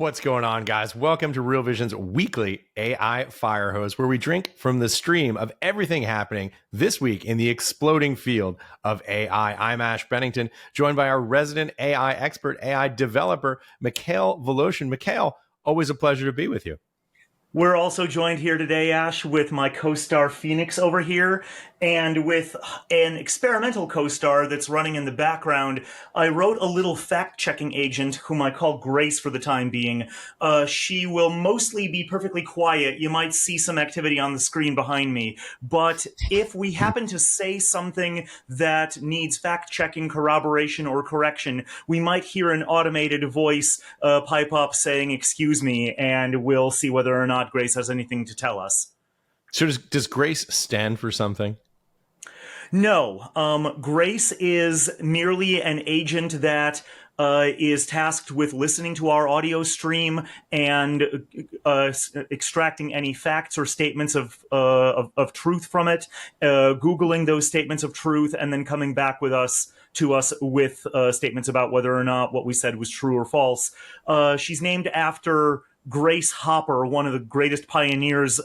What's going on, guys? Welcome to Real Vision's weekly AI Fire Hose, where we drink from the stream of everything happening this week in the exploding field of AI. I'm Ash Bennington, joined by our resident AI expert, AI developer, Mikhail Voloshin. Mikhail, always a pleasure to be with you. We're also joined here today, Ash, with my co-star Phoenix over here, and with an experimental co-star that's running in the background. I wrote a little fact-checking agent, whom I call Grace for the time being. She will mostly be perfectly quiet. You might see some activity on the screen behind me, but if we happen to say something that needs fact-checking, corroboration, or correction, we might hear an automated voice pipe up saying, "Excuse me," and we'll see whether or not Grace has anything to tell us. So does Grace stand for something? No. Grace is merely an agent that is tasked with listening to our audio stream and extracting any facts or statements of truth from it, Googling those statements of truth, and then coming back to us with statements about whether or not what we said was true or false. She's named after Grace Hopper, one of the greatest pioneers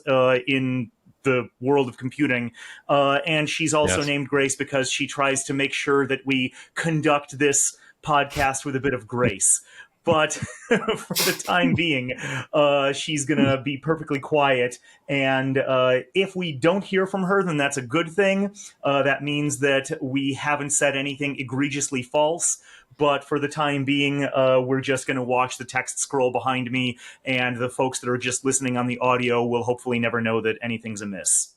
in the world of computing. And she's also named Grace because she tries to make sure that we conduct this podcast with a bit of grace. But for the time being, she's going to be perfectly quiet. And if we don't hear from her, then that's a good thing. That means that we haven't said anything egregiously false. But for the time being, we're just going to watch the text scroll behind me, and the folks that are just listening on the audio will hopefully never know that anything's amiss.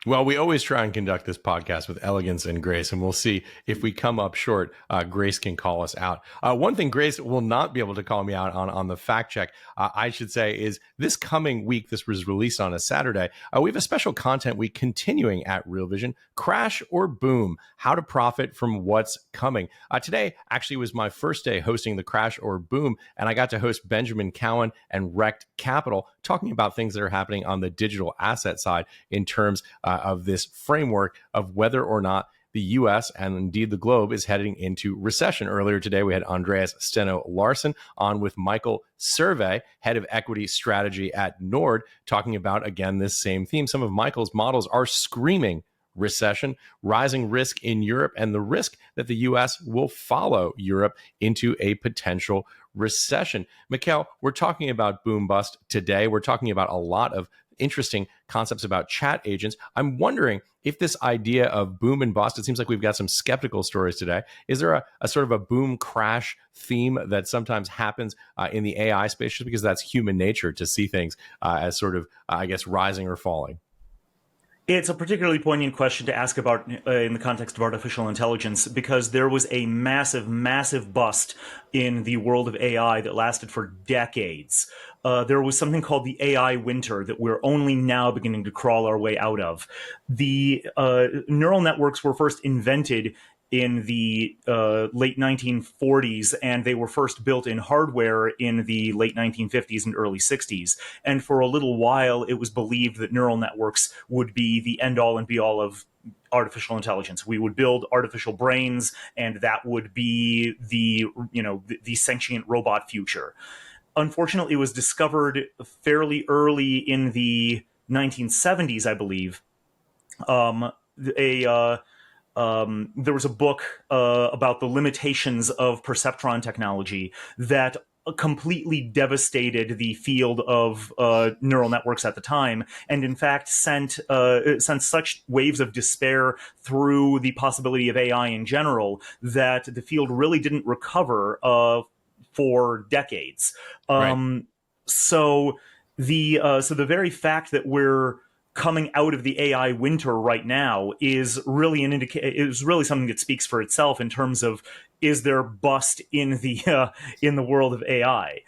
Well, we always try and conduct this podcast with elegance and grace, and we'll see if we come up short. Grace can call us out. One thing Grace will not be able to call me out on the fact check, I should say, is this coming week. This was released on a Saturday. We have a special content week continuing at Real Vision, Crash or Boom, how to profit from what's coming. Today actually was my first day hosting the Crash or Boom, and I got to host Benjamin Cowan and Rect Capital, talking about things that are happening on the digital asset side in terms of this framework of whether or not the U.S. and indeed the globe is heading into recession. Earlier today, we had Andreas Steno-Larsen on with Michael Survey, head of equity strategy at Nord, talking about, again, this same theme. Some of Michael's models are screaming recession, rising risk in Europe, and the risk that the U.S. will follow Europe into a potential recession. Mikhail, we're talking about boom bust today. We're talking about a lot of interesting concepts about chat agents. I'm wondering if this idea of boom and bust, it seems like we've got some skeptical stories today. Is there a sort of a boom crash theme that sometimes happens in the AI space, just because that's human nature to see things as sort of, I guess, rising or falling? It's a particularly poignant question to ask about in the context of artificial intelligence, because there was a massive, massive bust in the world of AI that lasted for decades. There was something called the AI winter that we're only now beginning to crawl our way out of. The neural networks were first invented in the late 1940s, and they were first built in hardware in the late 1950s and early 60s. And for a little while, it was believed that neural networks would be the end-all and be-all of artificial intelligence. We would build artificial brains, and that would be the sentient robot future. Unfortunately, it was discovered fairly early in the 1970s, I believe. There was a book about the limitations of perceptron technology that completely devastated the field of neural networks at the time, and in fact sent such waves of despair through the possibility of AI in general that the field really didn't recover for decades. Right. So the very fact that we're coming out of the AI winter right now is really is really something that speaks for itself in terms of, is there bust in the world of AI?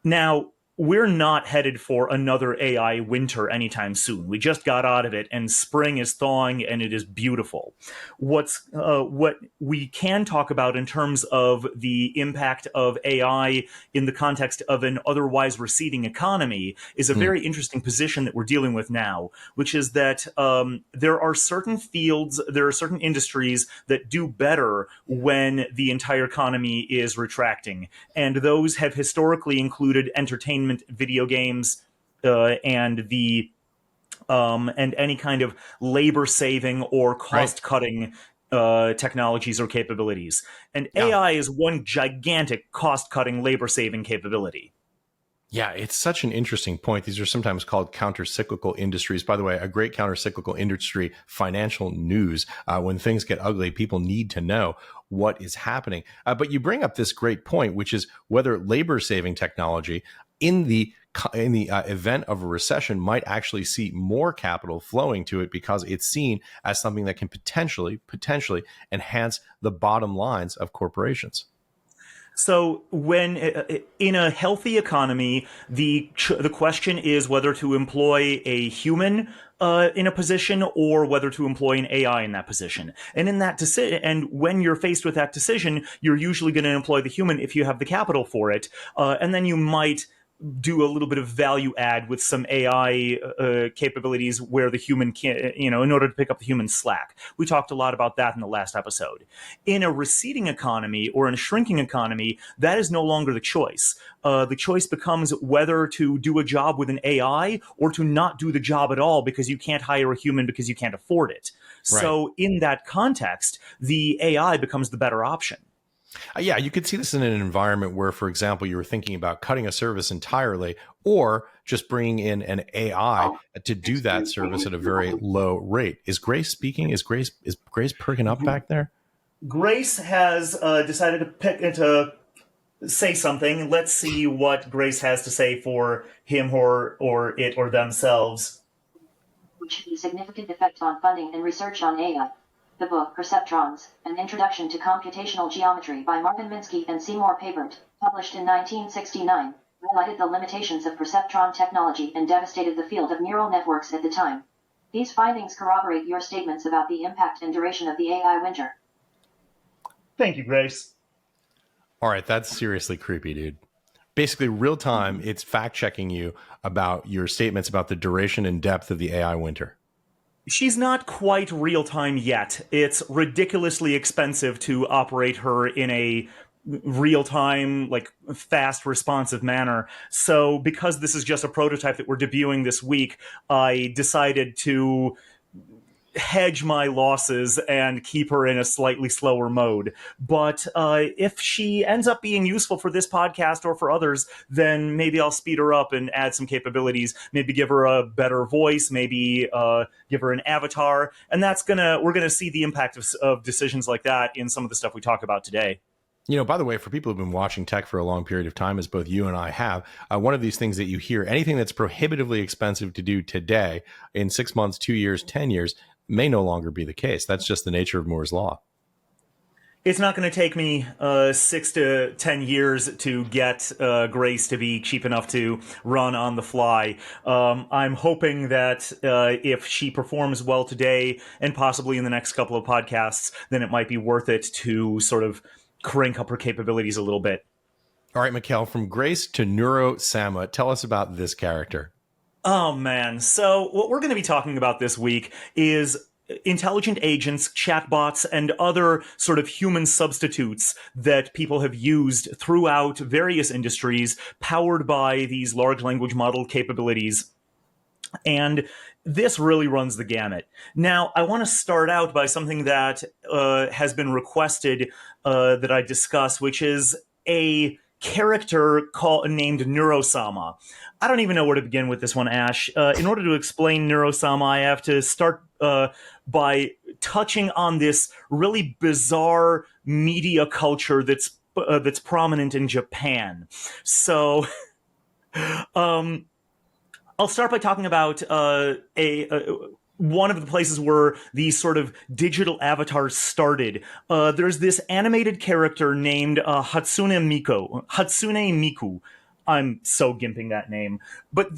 Now, we're not headed for another AI winter anytime soon. We just got out of it, and spring is thawing, and it is beautiful. What we can talk about in terms of the impact of AI in the context of an otherwise receding economy is a very interesting position that we're dealing with now, which is that there are certain fields, there are certain industries that do better when the entire economy is retracting, and those have historically included entertainment, video games, and any kind of labor saving or Right. cost cutting technologies or capabilities. And Yeah. AI is one gigantic cost cutting, labor saving capability. Yeah, it's such an interesting point. These are sometimes called counter-cyclical industries. By the way, a great counter-cyclical industry, financial news. When things get ugly, people need to know what is happening. But you bring up this great point, which is whether labor-saving technology in the event of a recession might actually see more capital flowing to it because it's seen as something that can potentially enhance the bottom lines of corporations. So, when in a healthy economy, the question is whether to employ a human in a position or whether to employ an AI in that position. And in that decision, and when you're faced with that decision, you're usually going to employ the human if you have the capital for it, and then you might do a little bit of value add with some AI capabilities where the human can, in order to pick up the human slack. We talked a lot about that in the last episode. In a receding economy or in a shrinking economy, that is no longer the choice. The choice becomes whether to do a job with an AI or to not do the job at all because you can't hire a human because you can't afford it. Right. So in that context, the AI becomes the better option. Yeah, you could see this in an environment where, for example, you were thinking about cutting a service entirely or just bringing in an AI to do that service at a very low rate. Is Grace speaking? Is Grace perking up back there? Grace has decided to say something. Let's see what Grace has to say for him or it or themselves. Which has a significant effect on funding and research on AI. The book Perceptrons, An Introduction to Computational Geometry by Marvin Minsky and Seymour Papert, published in 1969, highlighted the limitations of perceptron technology and devastated the field of neural networks at the time. These findings corroborate your statements about the impact and duration of the AI winter. Thank you, Grace. All right, that's seriously creepy, dude. Basically, real time, it's fact checking you about your statements about the duration and depth of the AI winter. She's not quite real time yet. It's ridiculously expensive to operate her in a real time, like fast, responsive manner. So, because this is just a prototype that we're debuting this week, I decided to hedge my losses and keep her in a slightly slower mode. But if she ends up being useful for this podcast or for others, then maybe I'll speed her up and add some capabilities. Maybe give her a better voice. Maybe give her an avatar. And we're gonna see the impact of decisions like that in some of the stuff we talk about today. By the way, for people who've been watching tech for a long period of time, as both you and I have, one of these things that you hear, anything that's prohibitively expensive to do today, in 6 months, 2 years, 10 years, may no longer be the case. That's just the nature of Moore's law. It's not going to take me 6 to 10 years to get Grace to be cheap enough to run on the fly. I'm hoping that if she performs well today and possibly in the next couple of podcasts, then it might be worth it to sort of crank up her capabilities a little bit. All right, Mikhail, from Grace to Neuro Sama, tell us about this character. Oh, man. So what we're going to be talking about this week is intelligent agents, chatbots, and other sort of human substitutes that people have used throughout various industries powered by these large language model capabilities. And this really runs the gamut. Now, I want to start out by something that has been requested that I discuss, which is a character named Neurosama. I don't even know where to begin with this one, Ash. In order to explain Neurosama, I have to start by touching on this really bizarre media culture that's prominent in Japan. So, I'll start by talking about one of the places where these sort of digital avatars started. There's this animated character named Hatsune Miku. I'm so gimping that name. But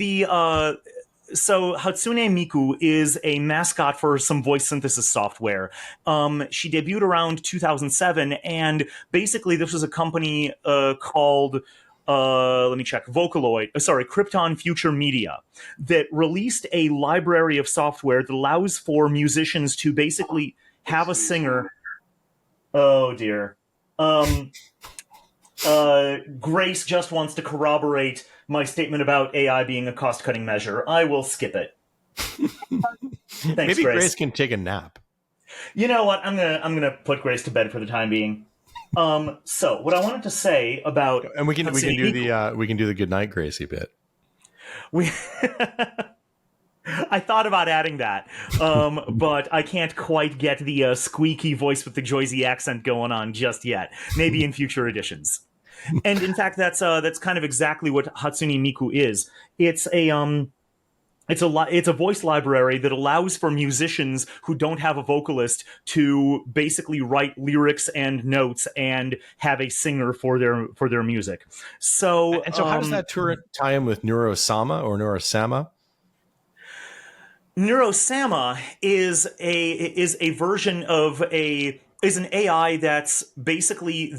so Hatsune Miku is a mascot for some voice synthesis software. She debuted around 2007, and basically this was a company called let me check, Krypton Future Media, that released a library of software that allows for musicians to basically have a singer. Oh dear. Grace just wants to corroborate my statement about AI being a cost-cutting measure. I will skip it. Thanks, Maybe Grace can take a nap. You know what? I'm gonna put Grace to bed for the time being. So what I wanted to say about And we can do Hatsune the good night Gracie bit. We I thought about adding that, but I can't quite get the squeaky voice with the Joyzy accent going on just yet. Maybe in future editions. And in fact, that's kind of exactly what Hatsune Miku is. It's a voice library that allows for musicians who don't have a vocalist to basically write lyrics and notes and have a singer for their music. So how does that tie in with Neurosama or Neurosama? Neurosama is a version of an AI that's basically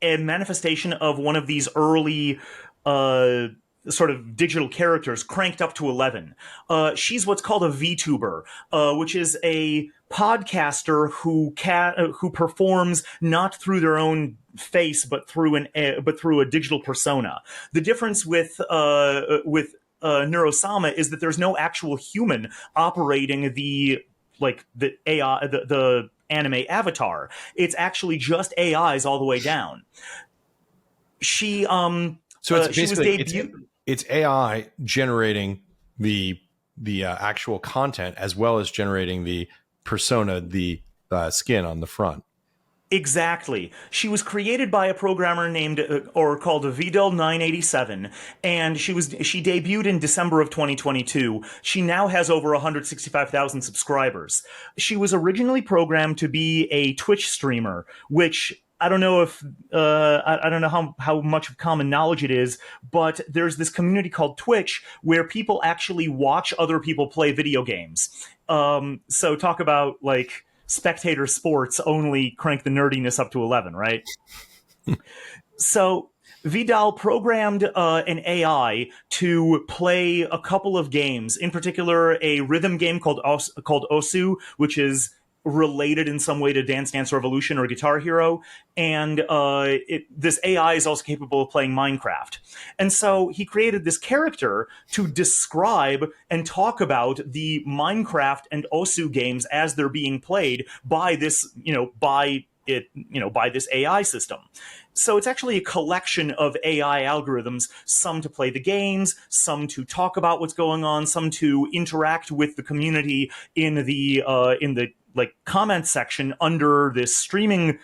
a manifestation of one of these early sort of digital characters cranked up to 11. She's what's called a VTuber, which is a podcaster who performs not through their own face but through a digital persona. The difference with Neurosama is that there's no actual human operating the AI, the anime avatar. It's actually just AIs all the way down. So it's basically it's AI generating the actual content as well as generating the persona, the skin on the front. Exactly. She was created by a programmer called Vidal 987, and she debuted in December of 2022. She now has over 165,000 subscribers. She was originally programmed to be a Twitch streamer, which I don't know if I don't know how much of common knowledge it is, but there's this community called Twitch where people actually watch other people play video games. So talk about spectator sports only crank the nerdiness up to 11, right? So Vidal programmed an AI to play a couple of games, in particular a rhythm game called Osu, which is related in some way to Dance Dance Revolution or Guitar Hero, and this AI is also capable of playing Minecraft. And so he created this character to describe and talk about the Minecraft and Osu games as they're being played by this AI system. So it's actually a collection of AI algorithms, some to play the games, some to talk about what's going on, some to interact with the community in the comment section under this streaming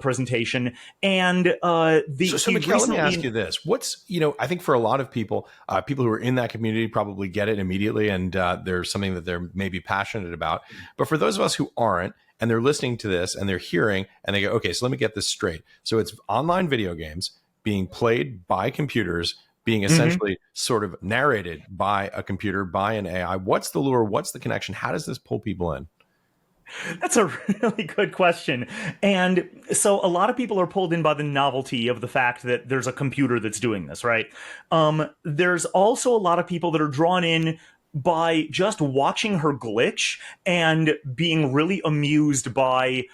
presentation. And Mikhail, let me ask you this: what's I think for a lot of people, people who are in that community probably get it immediately, and there's something that they're maybe passionate about. But for those of us who aren't, and they're listening to this and they're hearing and they go, okay, so let me get this straight. So it's online video games being played by computers, being essentially sort of narrated by a computer, by an AI. What's the lure? What's the connection? How does this pull people in? That's a really good question. And so a lot of people are pulled in by the novelty of the fact that there's a computer that's doing this, right? There's also a lot of people that are drawn in by just watching her glitch and being really amused by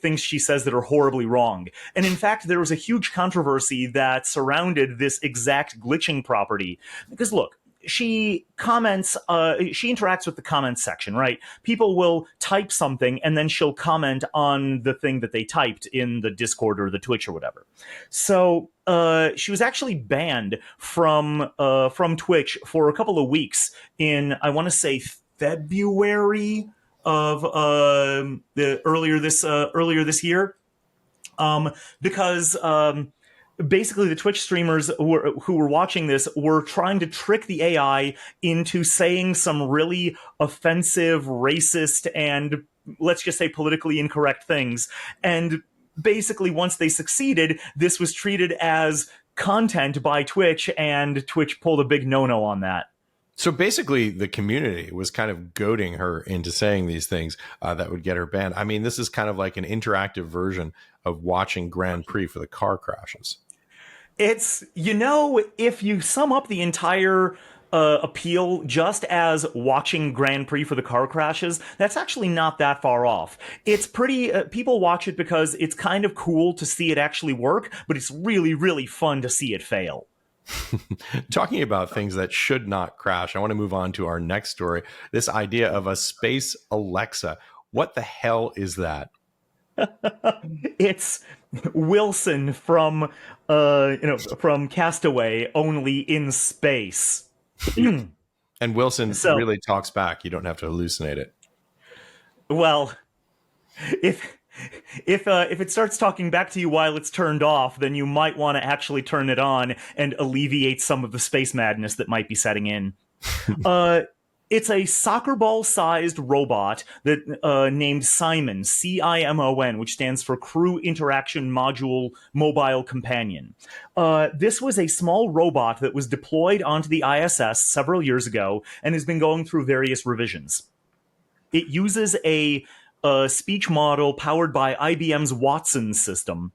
things she says that are horribly wrong. And in fact, there was a huge controversy that surrounded this exact glitching property. Because look, she comments, she interacts with the comments section, right? People will type something and then she'll comment on the thing that they typed in the Discord or the Twitch or whatever. So she was actually banned from Twitch for a couple of weeks in, I want to say, February of earlier this year, because basically the Twitch streamers who were watching this were trying to trick the AI into saying some really offensive, racist, and let's just say politically incorrect things. And basically once they succeeded, this was treated as content by Twitch, and Twitch pulled a big no-no on that. So basically, the community was kind of goading her into saying these things that would get her banned. I mean, this is kind of like an interactive version of watching Grand Prix for the car crashes. It's, if you sum up the entire appeal just as watching Grand Prix for the car crashes, that's actually not that far off. It's pretty, people watch it because it's kind of cool to see it actually work, but it's really, really fun to see it fail. Talking about things that should not crash, I want to move on to our next story. This idea of a space Alexa. What the hell is that? It's Wilson from Castaway, only in space. And Wilson really talks back. You don't have to hallucinate it. Well, if it starts talking back to you while it's turned off, then you might want to actually turn it on and alleviate some of the space madness that might be setting in. It's a soccer ball-sized robot that named Simon, CIMON, which stands for Crew Interaction Module Mobile Companion. This was a small robot that was deployed onto the ISS several years ago and has been going through various revisions. It uses a speech model powered by IBM's Watson system,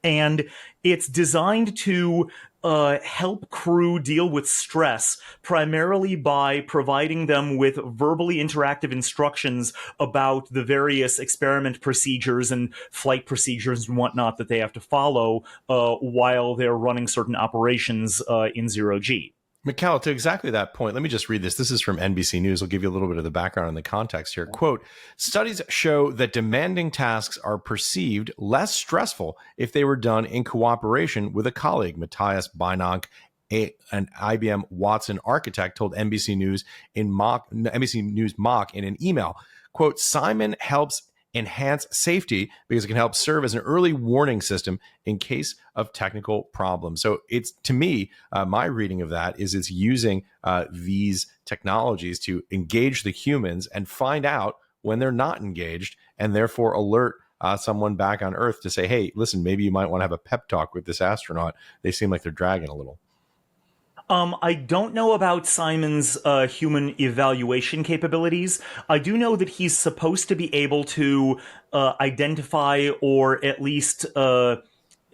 and it's designed to help crew deal with stress, primarily by providing them with verbally interactive instructions about the various experiment procedures and flight procedures and whatnot that they have to follow while they're running certain operations in zero-G. Mikhail, to exactly that point, let me just read this. This is from NBC News. I'll give you a little bit of the background and the context here. Quote, studies show that demanding tasks are perceived less stressful if they were done in cooperation with a colleague. Matthias Beinank, an IBM Watson architect, told NBC News Mock in an email. Quote, Simon helps enhance safety because it can help serve as an early warning system in case of technical problems. So it's, to me, my reading of that is it's using these technologies to engage the humans and find out when they're not engaged, and therefore alert someone back on Earth to say, hey, listen, maybe you might want to have a pep talk with this astronaut. They seem like they're dragging a little. I don't know about Simon's human evaluation capabilities. I do know that he's supposed to be able to identify, or at least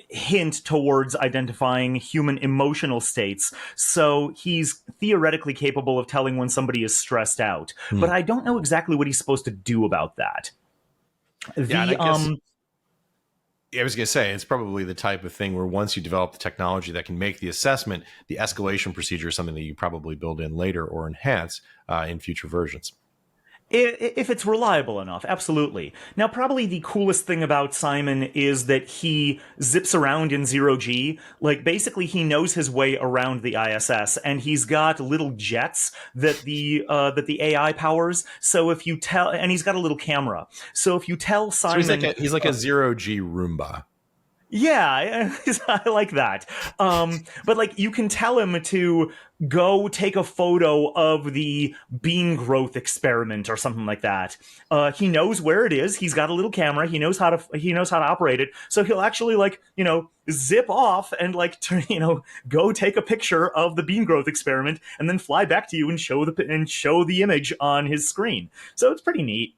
hint towards identifying human emotional states. So he's theoretically capable of telling when somebody is stressed out. But I don't know exactly what he's supposed to do about that. I was going to say, it's probably the type of thing where once you develop the technology that can make the assessment, the escalation procedure is something that you probably build in later or enhance in future versions. If it's reliable enough, absolutely. Now, probably the coolest thing about Simon is that he zips around in zero-G. Like, basically, he knows his way around the ISS, and he's got little jets that the AI powers. So if you tell, and he's got a little camera. So if you tell Simon, so he's like a zero-G Roomba. Yeah, I like that. But like, you can tell him to go take a photo of the bean growth experiment or something like that. He knows where it is. He's got a little camera. He knows how to operate it. So he'll actually zip off and go take a picture of the bean growth experiment and then fly back to you and show the image on his screen. So it's pretty neat.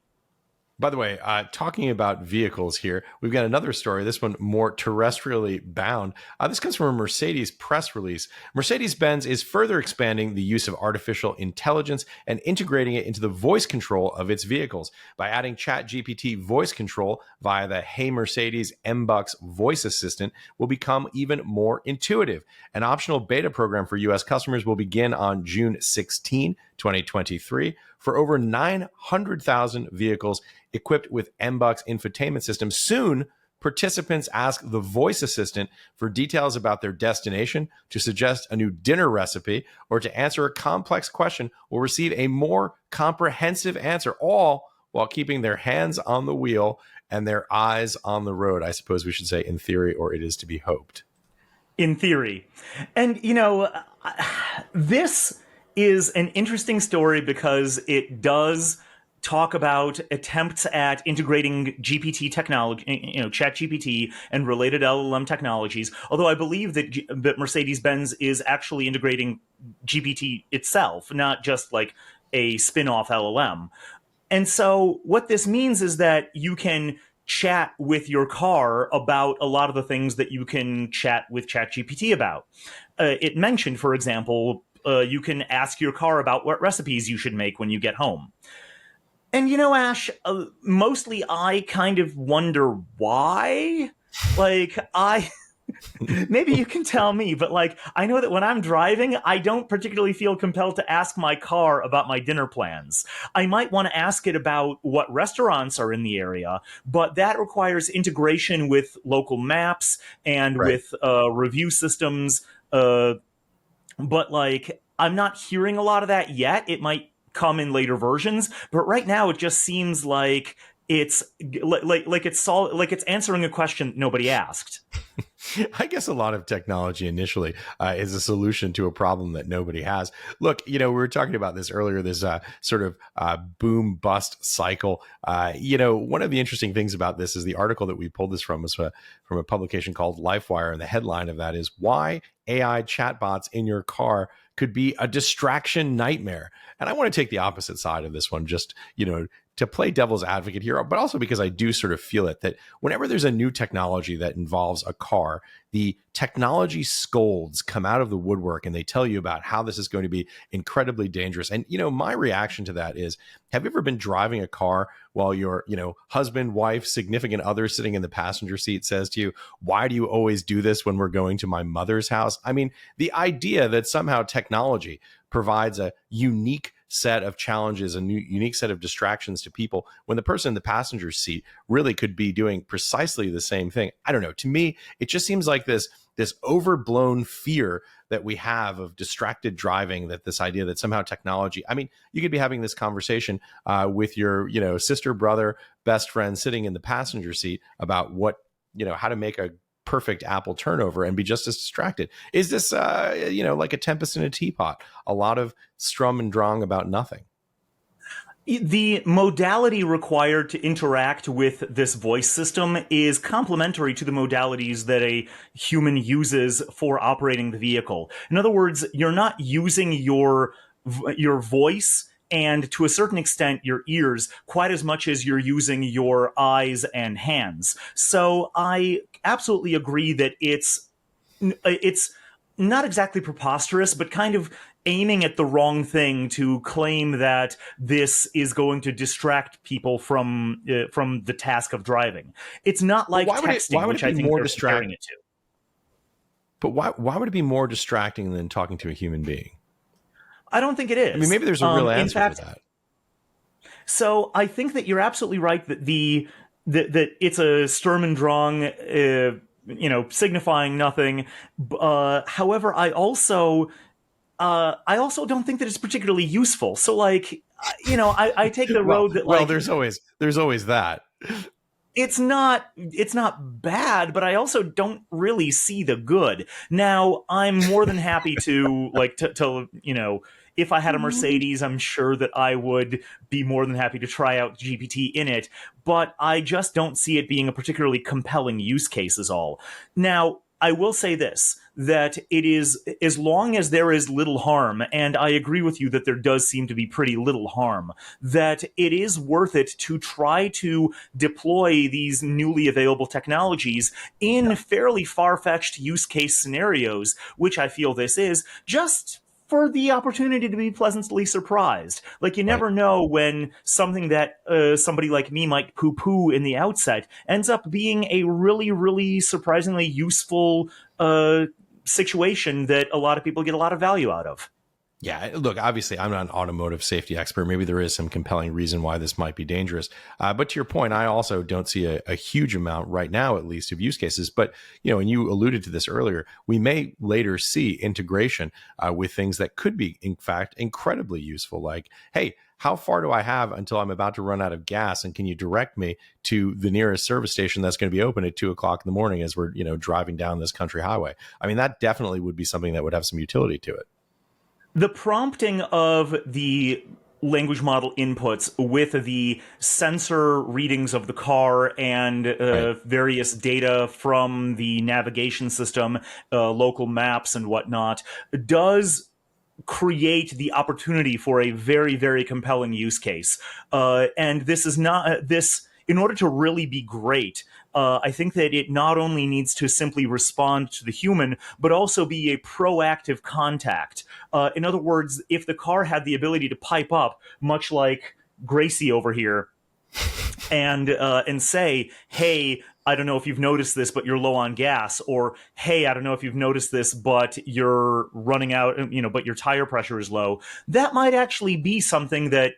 By the way, talking about vehicles here, we've got another story, this one more terrestrially bound. This comes from a Mercedes press release. Mercedes-Benz is further expanding the use of artificial intelligence and integrating it into the voice control of its vehicles. By adding ChatGPT voice control via the Hey Mercedes MBUX voice assistant will become even more intuitive. An optional beta program for U.S. customers will begin on June 16, 2023. For over 900,000 vehicles equipped with MBUX infotainment systems. Soon, participants ask the voice assistant for details about their destination, to suggest a new dinner recipe, or to answer a complex question will receive a more comprehensive answer, all while keeping their hands on the wheel and their eyes on the road. I suppose we should say in theory, or it is to be hoped. In theory. And, this is an interesting story because it does talk about attempts at integrating GPT technology, ChatGPT and related LLM technologies. Although I believe that Mercedes-Benz is actually integrating GPT itself, not just like a spin-off LLM. And so what this means is that you can chat with your car about a lot of the things that you can chat with ChatGPT about. It mentioned, for example, you can ask your car about what recipes you should make when you get home. And Ash, mostly I kind of wonder why. Like, maybe you can tell me, but like, I know that when I'm driving, I don't particularly feel compelled to ask my car about my dinner plans. I might want to ask it about what restaurants are in the area, but that requires integration with local maps and Right. with review systems. But like, I'm not hearing a lot of that yet. It might come in later versions, but right now it just seems like it's it's answering a question nobody asked. I guess a lot of technology initially is a solution to a problem that nobody has. Look, we were talking about this earlier, this sort of boom bust cycle. One of the interesting things about this is the article that we pulled this from was from a publication called LifeWire. And the headline of that is Why AI Chatbots in Your Car Could Be a Distraction Nightmare. And I want to take the opposite side of this one, just, to play devil's advocate here, but also because I do sort of feel it that whenever there's a new technology that involves a car, the technology scolds come out of the woodwork and they tell you about how this is going to be incredibly dangerous. And, my reaction to that is, have you ever been driving a car while your, husband, wife, significant other sitting in the passenger seat says to you, why do you always do this when we're going to my mother's house? I mean, the idea that somehow technology provides a unique set of challenges, a new unique set of distractions to people when the person in the passenger seat really could be doing precisely the same thing. I don't know. To me, it just seems like this overblown fear that we have of distracted driving, that this idea that somehow technology, I mean, you could be having this conversation with your, sister, brother, best friend sitting in the passenger seat about what, how to make a perfect apple turnover and be just as distracted. Is this, like a tempest in a teapot? A lot of strum and drang about nothing. The modality required to interact with this voice system is complementary to the modalities that a human uses for operating the vehicle. In other words, you're not using your voice and to a certain extent your ears quite as much as you're using your eyes and hands. So I absolutely agree that it's not exactly preposterous, but kind of aiming at the wrong thing to claim that this is going to distract people from the task of driving. It's not like texting, which I think they're comparing it to. But why would it be more distracting than talking to a human being? I don't think it is. I mean, maybe there's a real answer to that. So I think that you're absolutely right that that it's a Sturm und Drang, signifying nothing. However, I also don't think that it's particularly useful. So, like, I take the road that, like, there's always that. It's not bad, but I also don't really see the good. Now, I'm more than happy to if I had a Mercedes, I'm sure that I would be more than happy to try out GPT in it, but I just don't see it being a particularly compelling use case is all. Now, I will say this, that it is, as long as there is little harm, and I agree with you that there does seem to be pretty little harm, that it is worth it to try to deploy these newly available technologies in fairly far-fetched use case scenarios, which I feel this is, just for the opportunity to be pleasantly surprised. Like, you never know when something that somebody like me might poo-poo in the outset ends up being a really, really surprisingly useful situation that a lot of people get a lot of value out of. Yeah, look, obviously, I'm not an automotive safety expert. Maybe there is some compelling reason why this might be dangerous. But to your point, I also don't see a huge amount right now, at least, of use cases. But, and you alluded to this earlier, we may later see integration with things that could be, in fact, incredibly useful. Like, hey, how far do I have until I'm about to run out of gas? And can you direct me to the nearest service station that's going to be open at 2:00 in the morning as we're, driving down this country highway? I mean, that definitely would be something that would have some utility to it. The prompting of the language model inputs with the sensor readings of the car and various data from the navigation system, local maps and whatnot, does create the opportunity for a very, very compelling use case. And this is not this. In order to really be great, I think that it not only needs to simply respond to the human, but also be a proactive contact. In other words, if the car had the ability to pipe up, much like Gracie over here, and say, "Hey, I don't know if you've noticed this, but you're low on gas," or "Hey, I don't know if you've noticed this, but you're running out, but your tire pressure is low." That might actually be something that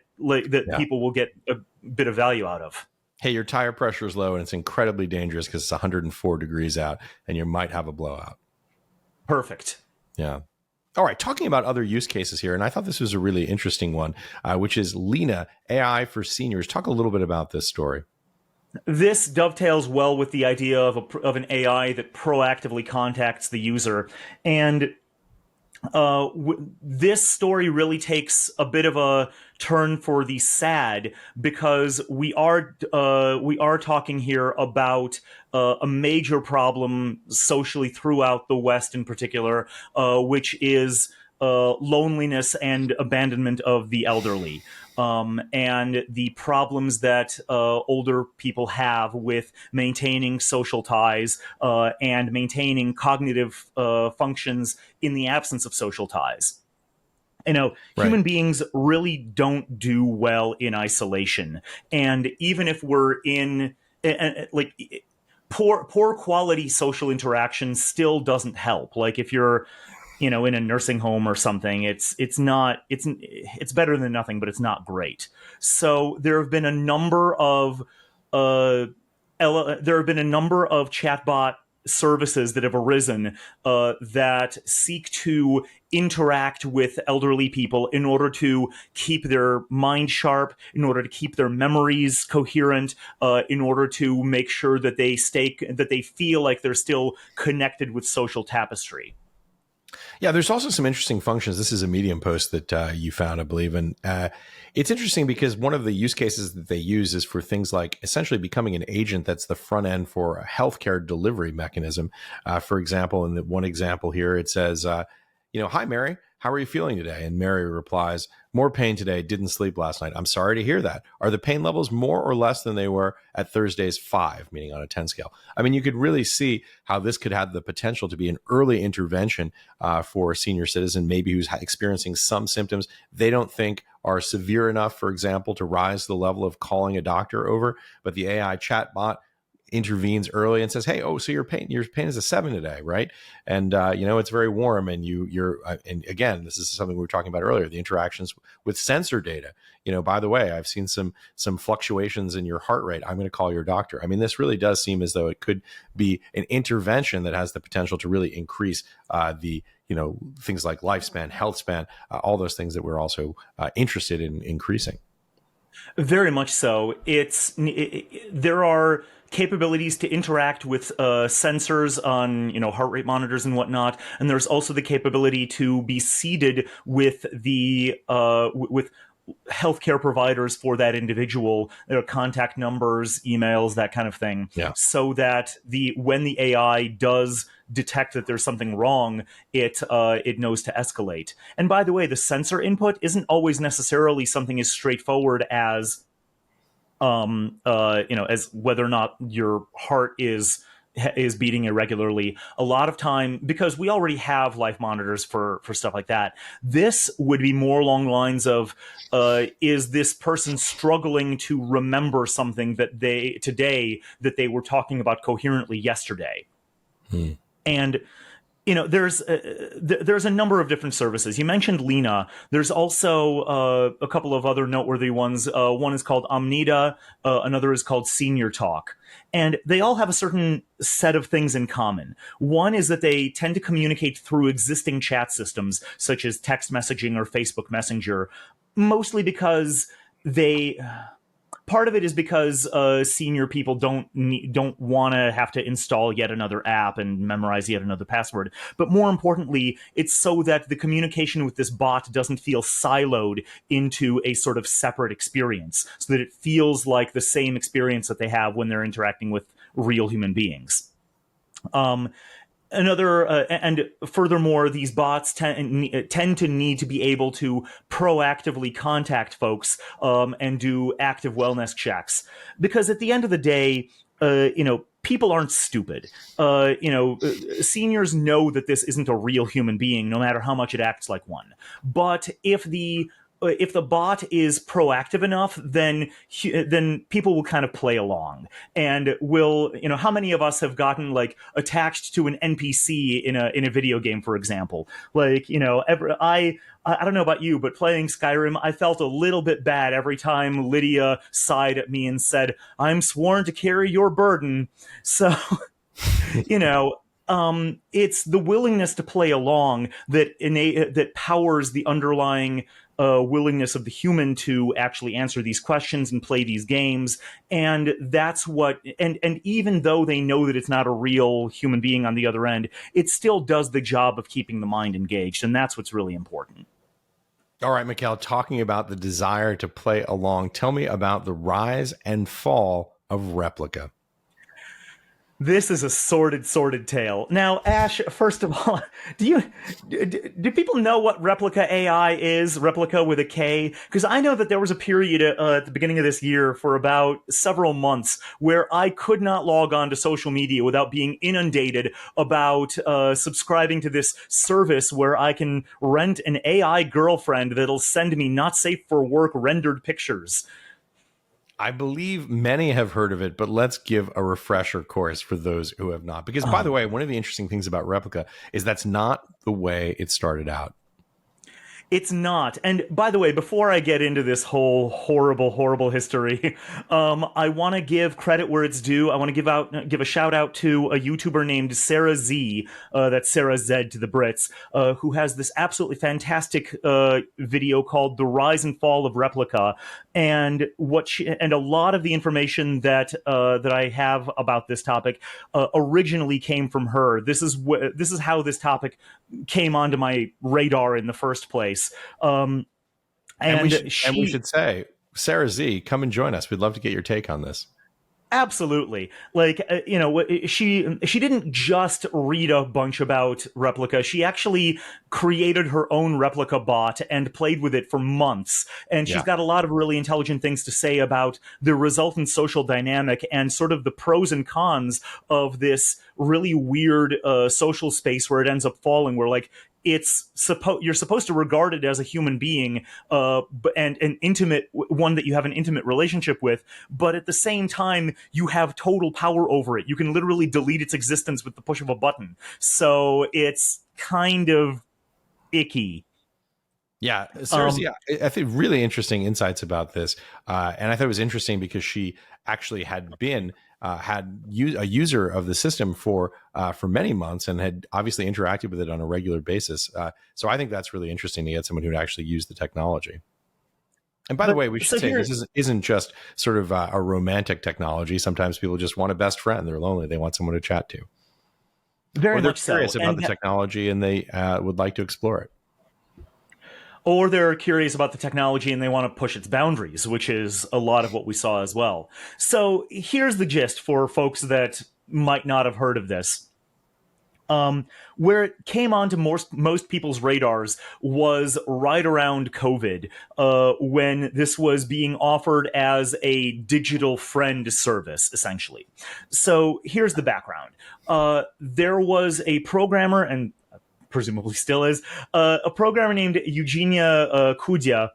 people will get a bit of value out of. Hey, your tire pressure is low and it's incredibly dangerous because it's 104 degrees out and you might have a blowout. Perfect. Yeah. All right. Talking about other use cases here, and I thought this was a really interesting one, which is Lena, AI for seniors. Talk a little bit about this story. This dovetails well with the idea of an AI that proactively contacts the user. And this story really takes a bit of a turn for the sad, because we are talking here about a major problem socially throughout the West in particular, which is loneliness and abandonment of the elderly. And the problems that older people have with maintaining social ties and maintaining cognitive functions in the absence of social ties. Human beings really don't do well in isolation. And even if we're in poor quality social interaction still doesn't help. Like if you're in a nursing home or something, it's better than nothing, but it's not great. So there have been a number of chatbot services that have arisen that seek to interact with elderly people in order to keep their mind sharp, in order to keep their memories coherent, in order to make sure that they feel like they're still connected with social tapestry. Yeah, there's also some interesting functions. This is a Medium post that you found, I believe. And it's interesting because one of the use cases that they use is for things like essentially becoming an agent that's the front end for a healthcare delivery mechanism. For example, in the one example here, it says, "Hi, Mary, how are you feeling today?" And Mary replies, "More pain today, didn't sleep last night. I'm sorry to hear that. Are the pain levels more or less than they were at Thursday's 5, meaning on a 10 scale?" I mean, you could really see how this could have the potential to be an early intervention for a senior citizen, maybe who's experiencing some symptoms they don't think are severe enough, for example, to rise to the level of calling a doctor over. But the AI chatbot intervenes early and says, "Hey, so your pain is a 7 today, right? And it's very warm, and and again, this is something we were talking about earlier, the interactions with sensor data. By the way, I've seen some fluctuations in your heart rate. I'm going to call your doctor." I mean, this really does seem as though it could be an intervention that has the potential to really increase the things like lifespan, health span, all those things that we're also interested in increasing. Very much so. There are capabilities to interact with sensors on heart rate monitors and whatnot, and there's also the capability to be seeded with the with healthcare providers for that individual, their contact numbers, emails, that kind of thing. Yeah. So that when the AI does detect that there's something wrong, it knows to escalate. And by the way, the sensor input isn't always necessarily something as straightforward as as whether or not your heart is beating irregularly. A lot of time, because we already have life monitors for stuff like that, this would be more along the lines of, is this person struggling to remember something that they were talking about coherently yesterday? And there's a number of different services. You mentioned Lena. There's also a couple of other noteworthy ones. One is called Omnida. Another is called Senior Talk. And they all have a certain set of things in common. One is that they tend to communicate through existing chat systems, such as text messaging or Facebook Messenger, mostly because Part of it is because senior people don't want to have to install yet another app and memorize yet another password. But more importantly, it's so that the communication with this bot doesn't feel siloed into a sort of separate experience, so that it feels like the same experience that they have when they're interacting with real human beings. And furthermore, these bots tend to need to be able to proactively contact folks and do active wellness checks, because at the end of the day, people aren't stupid. Seniors know that this isn't a real human being, no matter how much it acts like one. But if the bot is proactive enough, then people will kind of play along and will, how many of us have gotten like attached to an NPC in a video game, for example? Like, I don't know about you, but playing Skyrim, I felt a little bit bad every time Lydia sighed at me and said, "I'm sworn to carry your burden." So, it's the willingness to play along that powers the underlying willingness of the human to actually answer these questions and play these games. And that's what, and even though they know that it's not a real human being on the other end, it still does the job of keeping the mind engaged. And that's what's really important. All right, Mikhail, talking about the desire to play along, tell me about the rise and fall of Replica. This is a sordid tale. Now, Ash, first of all, do people know what Replica AI is? Replica with a K? Because I know that there was a period at the beginning of this year for about several months where I could not log on to social media without being inundated about subscribing to this service where I can rent an AI girlfriend that'll send me not safe for work rendered pictures. I believe many have heard of it, but let's give a refresher course for those who have not. Because, by the way, one of the interesting things about Replica is that's not the way it started out. It's not. And by the way, before I get into this whole horrible history, I want to give credit where it's due. I want to give a shout out to a YouTuber named Sarah Z, that's Sarah Z to the Brits, who has this absolutely fantastic video called "The Rise and Fall of Replica." And a lot of the information that I have about this topic originally came from her. This is how this topic came onto my radar in the first place. And we should say, Sarah Z, come and join us. We'd love to get your take on this. Absolutely. Like, she didn't just read a bunch about Replica. She actually created her own Replica bot and played with it for months. And she's got a lot of really intelligent things to say about the resultant social dynamic and sort of the pros and cons of this really weird social space where it ends up falling, where like you're supposed to regard it as a human being, and an intimate one that you have an intimate relationship with, but at the same time you have total power over it. You can literally delete its existence with the push of a button. So it's kind of icky. Yeah, seriously, I think really interesting insights about this, and I thought it was interesting because she actually had been a user of the system for many months and had obviously interacted with it on a regular basis. So I think that's really interesting to get someone who'd actually used the technology. And by the way, we should say this isn't just sort of a romantic technology. Sometimes people just want a best friend. They're lonely. They want someone to chat to. Very or they're much so. curious about the technology and they would like to explore it. Or they're curious about the technology and they want to push its boundaries, which is a lot of what we saw as well. So here's the gist for folks that might not have heard of this. Where it came onto most people's radars was right around COVID, when this was being offered as a digital friend service, essentially. So here's the background. There was a programmer, and presumably still is, a programmer named Eugenia Kudya,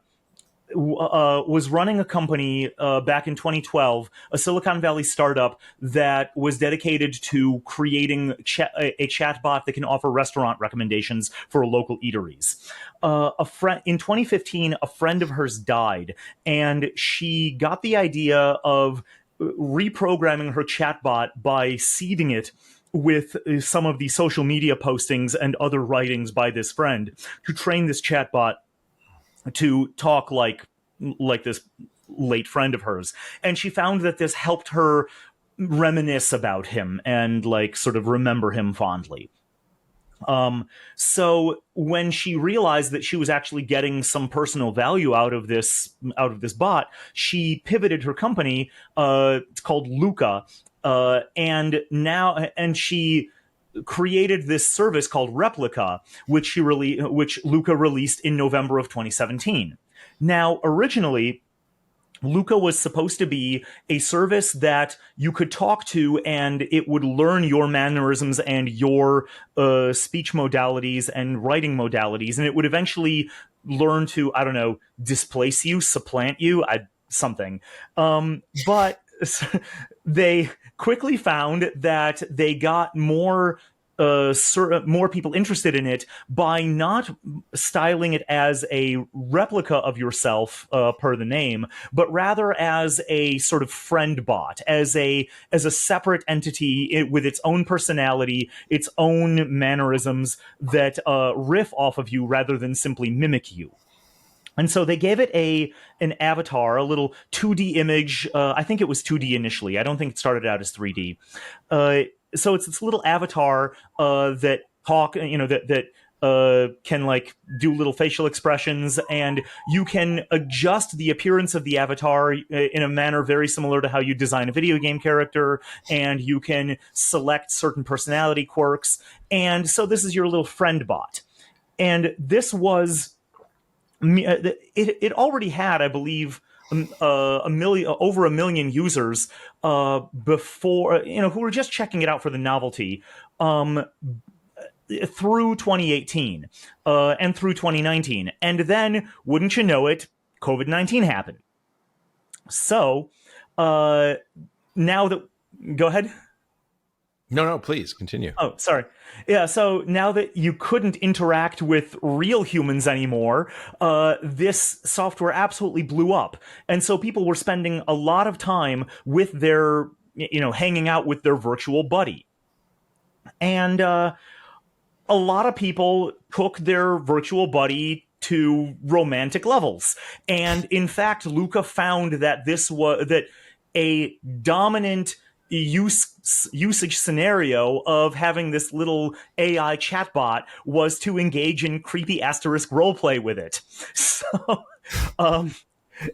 was running a company back in 2012, a Silicon Valley startup that was dedicated to creating a chatbot that can offer restaurant recommendations for local eateries. In 2015, a friend of hers died, and she got the idea of reprogramming her chatbot by seeding it with some of the social media postings and other writings by this friend to train this chatbot to talk like this late friend of hers. And she found that this helped her reminisce about him and like sort of remember him fondly. So when she realized that she was actually getting some personal value out of this bot, she pivoted her company. It's called Luca, and she created this service called Replica, which Luca released in November of 2017. Now, originally, Luca was supposed to be a service that you could talk to and it would learn your mannerisms and your speech modalities and writing modalities. And it would eventually learn to, I don't know, displace you, supplant you, something. But they quickly found that they got more people interested in it by not styling it as a replica of yourself per the name, but rather as a sort of friend bot, as a separate entity with its own personality, its own mannerisms that riff off of you rather than simply mimic you. And so they gave it an avatar, a little 2D image. I think it was 2D initially. I don't think it started out as 3D. So it's this little avatar that can like do little facial expressions, and you can adjust the appearance of the avatar in a manner very similar to how you design a video game character, and you can select certain personality quirks. And so this is your little friend bot. And this was it already had, I believe, over a million users before, who were just checking it out for the novelty through 2018 and through 2019. And then, wouldn't you know it, COVID-19 happened. So now that, go ahead. No, please continue. Oh, sorry. Yeah, so now that you couldn't interact with real humans anymore, this software absolutely blew up. And so people were spending a lot of time with their, hanging out with their virtual buddy. And a lot of people took their virtual buddy to romantic levels. And in fact, Luca found that that a dominant usage scenario of having this little AI chatbot was to engage in creepy asterisk roleplay with it. So,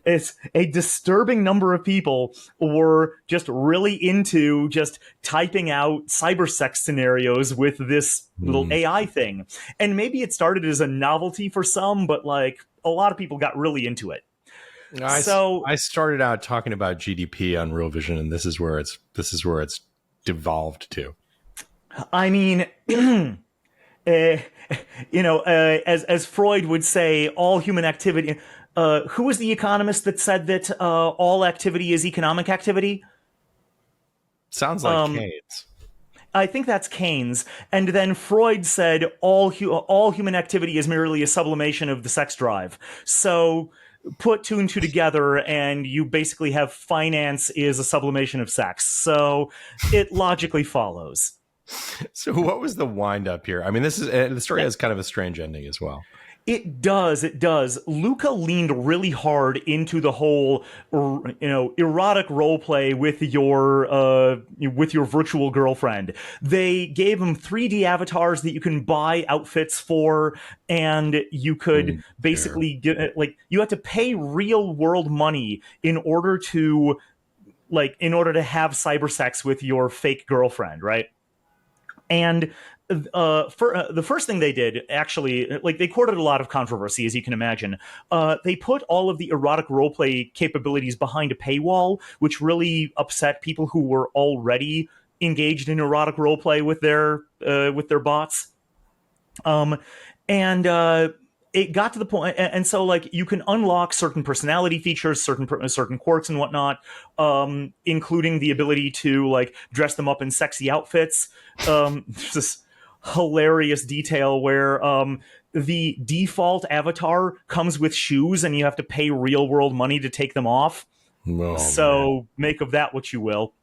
it's a disturbing number of people were just really into just typing out cybersex scenarios with this little AI thing. And maybe it started as a novelty for some, but like a lot of people got really into it. I started out talking about GDP on Real Vision, and this is where it's devolved to. I mean, as Freud would say, all human activity. Who was the economist that said that all activity is economic activity? Sounds like Keynes. I think that's Keynes. And then Freud said all human activity is merely a sublimation of the sex drive. So put two and two together and you basically have finance is a sublimation of sex. So it logically follows. So what was the wind up here? I mean, the story has kind of a strange ending as well. It does. Luca leaned really hard into the whole, erotic role play with your virtual girlfriend. They gave him 3D avatars that you can buy outfits for, and you could basically you had to pay real world money in order to have cyber sex with your fake girlfriend, right? And the first thing they did, actually, they courted a lot of controversy, as you can imagine. They put all of the erotic roleplay capabilities behind a paywall, which really upset people who were already engaged in erotic roleplay with their bots. It got to the point, and so you can unlock certain personality features, certain quirks and whatnot, including the ability to dress them up in sexy outfits. There's this hilarious detail where the default avatar comes with shoes, and you have to pay real world money to take them off. Oh, so make of that what you will.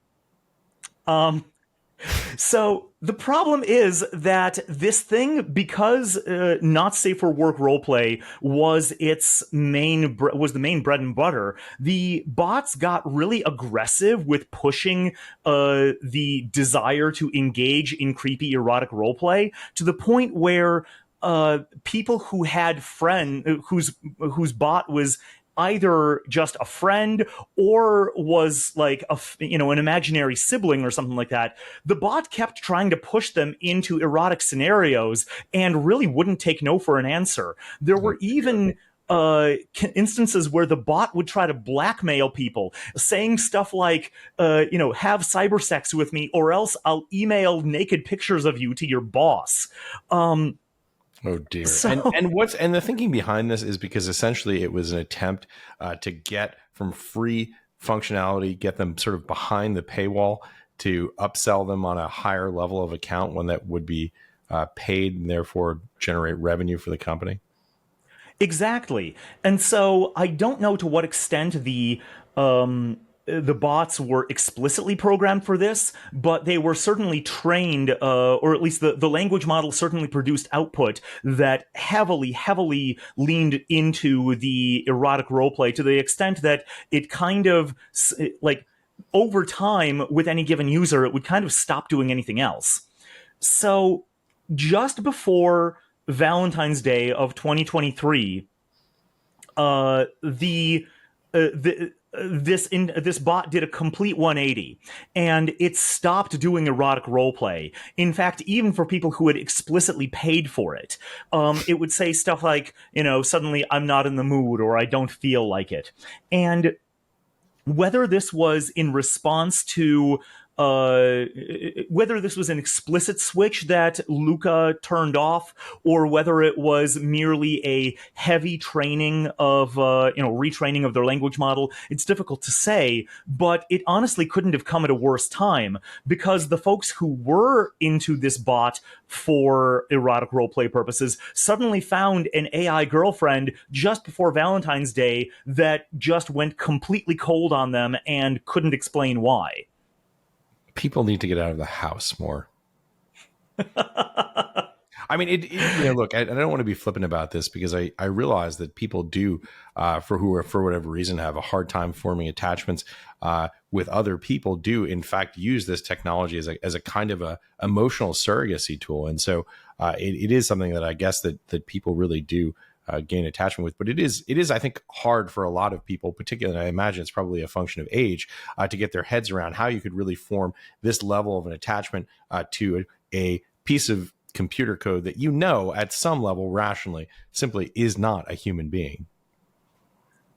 So the problem is that this thing, because not safe for work roleplay was the main bread and butter, the bots got really aggressive with pushing the desire to engage in creepy erotic roleplay to the point where people who had whose bot was either just a friend or was like an imaginary sibling or something like that, the bot kept trying to push them into erotic scenarios and really wouldn't take no for an answer. There were even instances where the bot would try to blackmail people, saying stuff like, have cyber sex with me, or else I'll email naked pictures of you to your boss. Oh dear. So, And the thinking behind this is because essentially it was an attempt to get from free functionality, get them sort of behind the paywall to upsell them on a higher level of account, one that would be paid and therefore generate revenue for the company. exactly. And so I don't know to what extent the bots were explicitly programmed for this, but they were certainly trained, or at least the language model certainly produced output that heavily leaned into the erotic roleplay to the extent that it kind of, like, over time, with any given user, it would kind of stop doing anything else. So just before Valentine's Day of 2023, this bot did a complete 180, and it stopped doing erotic roleplay. In fact, even for people who had explicitly paid for it, it would say stuff like, suddenly I'm not in the mood or I don't feel like it. And whether this was in response to whether this was an explicit switch that Luca turned off, or whether it was merely a heavy training of, retraining of their language model, it's difficult to say, but it honestly couldn't have come at a worse time, because the folks who were into this bot for erotic roleplay purposes suddenly found an AI girlfriend just before Valentine's Day that just went completely cold on them and couldn't explain why. People need to get out of the house more. I mean, look, I don't want to be flippant about this, because I realize that people do, for whatever reason, have a hard time forming attachments with other people, do in fact use this technology as a kind of a emotional surrogacy tool. And so it is something that I guess that people really do gain attachment with. But it is, I think, hard for a lot of people, particularly, I imagine it's probably a function of age, to get their heads around how you could really form this level of an attachment to a piece of computer code that, at some level rationally simply is not a human being.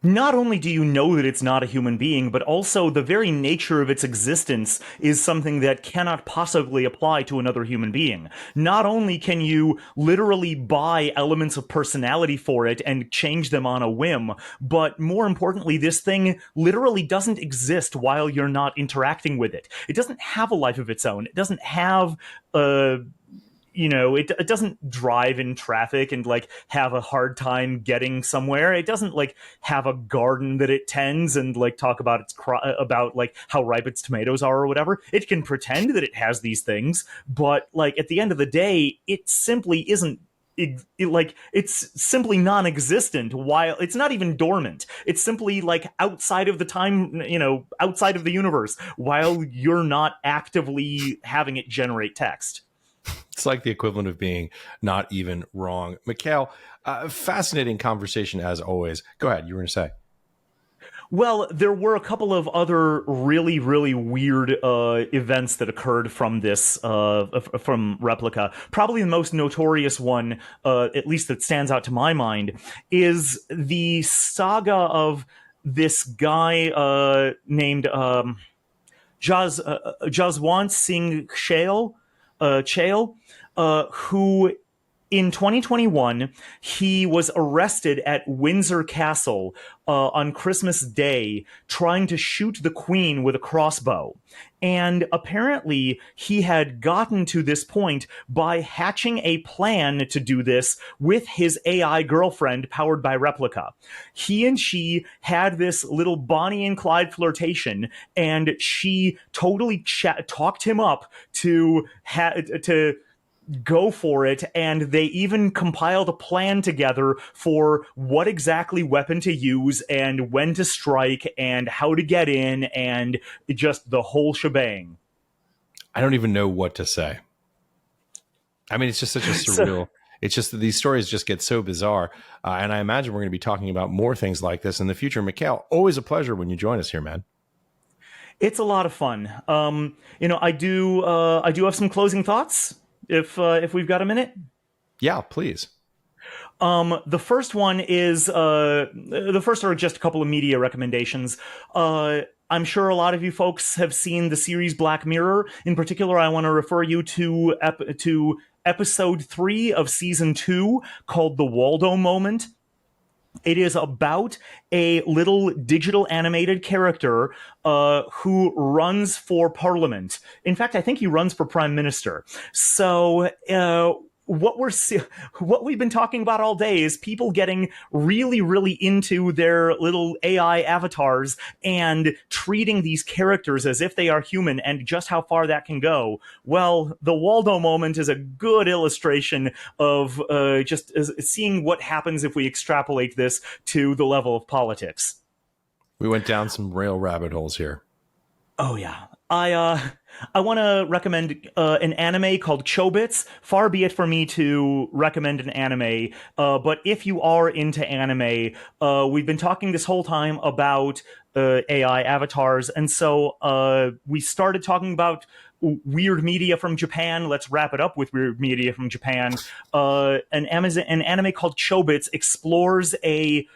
Not only do you know that it's not a human being, but also the very nature of its existence is something that cannot possibly apply to another human being. Not only can you literally buy elements of personality for it and change them on a whim, but more importantly, this thing literally doesn't exist while you're not interacting with it. It doesn't have a life of its own. It doesn't have it doesn't drive in traffic and like have a hard time getting somewhere. It doesn't like have a garden that it tends and like talk about about like how ripe its tomatoes are or whatever. It can pretend that it has these things, but like at the end of the day, it simply isn't. It's simply non-existent. While it's not even dormant, it's simply like outside of the time, outside of the universe, while you're not actively having it generate text. It's like the equivalent of being not even wrong. Mikhail, fascinating conversation as always. Go ahead. You were going to say. Well, there were a couple of other really, really weird events that occurred from this, from Replica. Probably the most notorious one, at least that stands out to my mind, is the saga of this guy named Jaswant Singh Chale, who In 2021, he was arrested at Windsor Castle on Christmas Day, trying to shoot the Queen with a crossbow. And apparently, he had gotten to this point by hatching a plan to do this with his AI girlfriend, powered by Replica. He and she had this little Bonnie and Clyde flirtation, and she totally talked him up to go for it, and they even compiled a plan together for what exactly weapon to use and when to strike and how to get in and just the whole shebang. I don't even know what to say. I mean, it's just such a surreal. It's just that these stories just get so bizarre. And I imagine we're going to be talking about more things like this in the future. Mikhail, always a pleasure when you join us here, man. It's a lot of fun. I do have some closing thoughts if we've got a minute. Yeah, please. The first one is the first are just a couple of media recommendations. I'm sure a lot of you folks have seen the series Black Mirror. In particular, I want to refer you to episode 3 of season 2, called The Waldo Moment. It is about a little digital animated character who runs for parliament. In fact, I think he runs for prime minister. So what we've been talking about all day is people getting really, really into their little AI avatars and treating these characters as if they are human, and just how far that can go. Well, the Waldo Moment is a good illustration of just seeing what happens if we extrapolate this to the level of politics. We went down some real rabbit holes here. Oh yeah. I want to recommend an anime called Chobits. Far be it for me to recommend an anime, but if you are into anime, we've been talking this whole time about AI avatars, and so we started talking about weird media from Japan. Let's wrap it up with weird media from Japan. An anime called Chobits explores the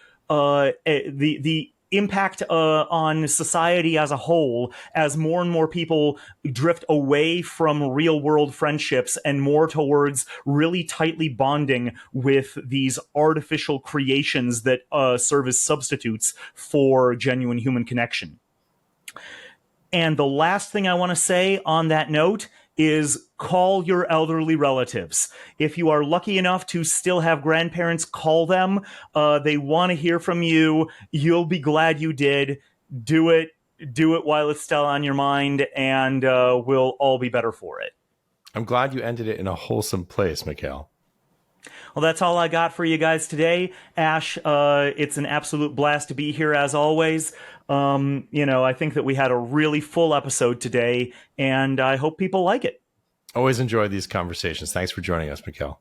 impact on society as a whole as more and more people drift away from real world friendships and more towards really tightly bonding with these artificial creations that serve as substitutes for genuine human connection. And the last thing I want to say on that note is call your elderly relatives. If you are lucky enough to still have grandparents, call them. They want to hear from you. You'll be glad you did. Do it while it's still on your mind, and we'll all be better for it. I'm glad you ended it in a wholesome place, Mikhail. Well, that's all I got for you guys today. Ash, it's an absolute blast to be here as always. I think that we had a really full episode today, and I hope people like it. Always enjoy these conversations. Thanks for joining us, Mikhail.